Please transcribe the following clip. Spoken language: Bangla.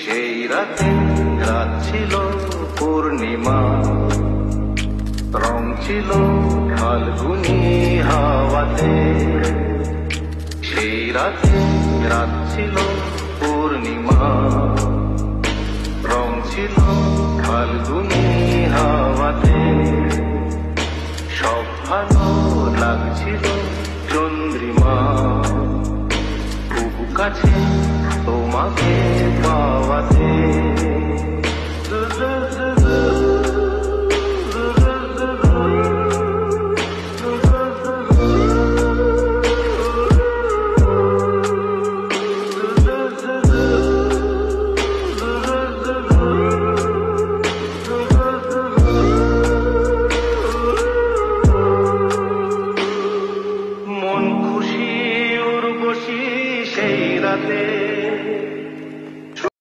সেই রাতে রাত ছিল পূর্ণিমা, রং ছিল ফাল্গুনি হাওয়াতে। সেই রাতে রাত ছিল পূর্ণিমা, রং ছিল ফাল্গুনি হাওয়াতে। সব ভালো লাগছিল চন্দ্রিমা, খুব কাছে তোমাকে পাওয়াতে।